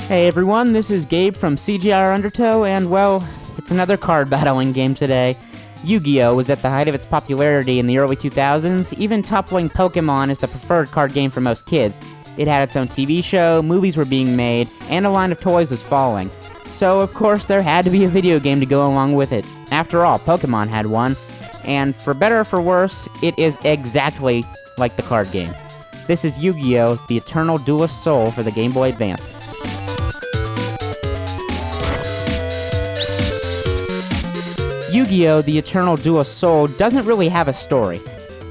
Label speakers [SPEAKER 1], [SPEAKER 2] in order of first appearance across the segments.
[SPEAKER 1] Hey everyone, this is Gabe from CGRundertow, and well, it's another card battling game today. Yu-Gi-Oh! Was at the height of its popularity in the early 2000s, even toppling Pokemon as the preferred card game for most kids. It had its own TV show, movies were being made, and a line of toys was following. So, of course, there had to be a video game to go along with it. After all, Pokemon had one, and for better or for worse, it is exactly like the card game. This is Yu-Gi-Oh! The Eternal Duelist Soul for the Game Boy Advance. Yu-Gi-Oh! The Eternal Duelist Soul doesn't really have a story.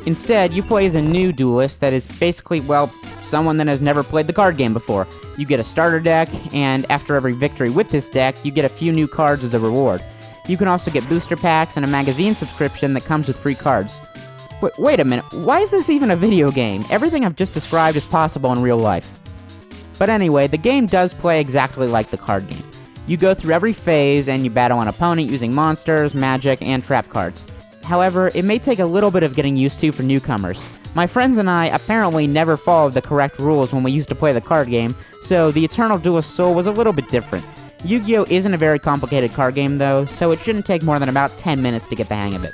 [SPEAKER 1] Instead, you play as a new duelist that is basically, well, someone that has never played the card game before. You get a starter deck, and after every victory with this deck, you get a few new cards as a reward. You can also get booster packs and a magazine subscription that comes with free cards. Wait a minute, why is this even a video game? Everything I've just described is possible in real life. But anyway, the game does play exactly like the card game. You go through every phase and you battle an opponent using monsters, magic, and trap cards. However, it may take a little bit of getting used to for newcomers. My friends and I apparently never followed the correct rules when we used to play the card game, so the Eternal Duelist Soul was a little bit different. Yu-Gi-Oh! Isn't a very complicated card game though, so it shouldn't take more than about 10 minutes to get the hang of it.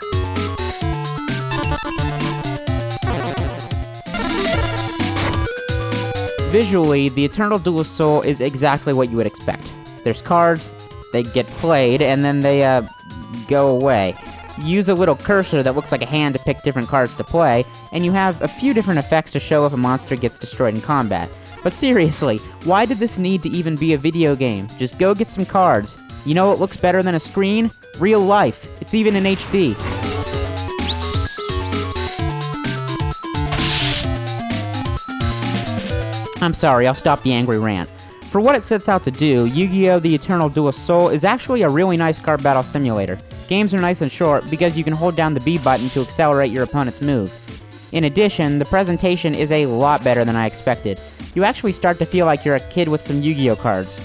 [SPEAKER 1] Visually, the Eternal Duelist Soul is exactly what you would expect. There's cards, they get played, and then they, go away. You use a little cursor that looks like a hand to pick different cards to play, and you have a few different effects to show if a monster gets destroyed in combat. But seriously, why did this need to even be a video game? Just go get some cards. You know what looks better than a screen? Real life. It's even in HD. I'm sorry, I'll stop the angry rant. For what it sets out to do, Yu-Gi-Oh! The Eternal Duelist Soul is actually a really nice card battle simulator. Games are nice and short because you can hold down the B button to accelerate your opponent's move. In addition, the presentation is a lot better than I expected. You actually start to feel like you're a kid with some Yu-Gi-Oh! Cards.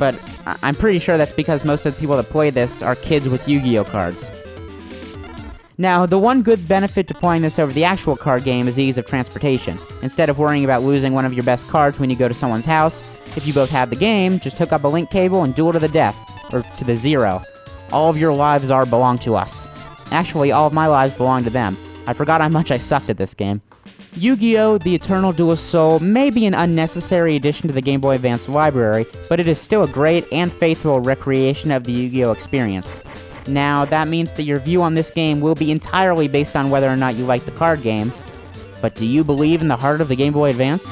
[SPEAKER 1] But I'm pretty sure that's because most of the people that play this are kids with Yu-Gi-Oh! Cards. Now, the one good benefit to playing this over the actual card game is the ease of transportation. Instead of worrying about losing one of your best cards when you go to someone's house, if you both have the game, just hook up a link cable and duel to the death, or to the zero. All of your lives belong to us. Actually, all of my lives belong to them. I forgot how much I sucked at this game. Yu-Gi-Oh! The Eternal Duelist Soul may be an unnecessary addition to the Game Boy Advance library, but it is still a great and faithful recreation of the Yu-Gi-Oh! Experience. Now, that means that your view on this game will be entirely based on whether or not you like the card game, but do you believe in the heart of the Game Boy Advance?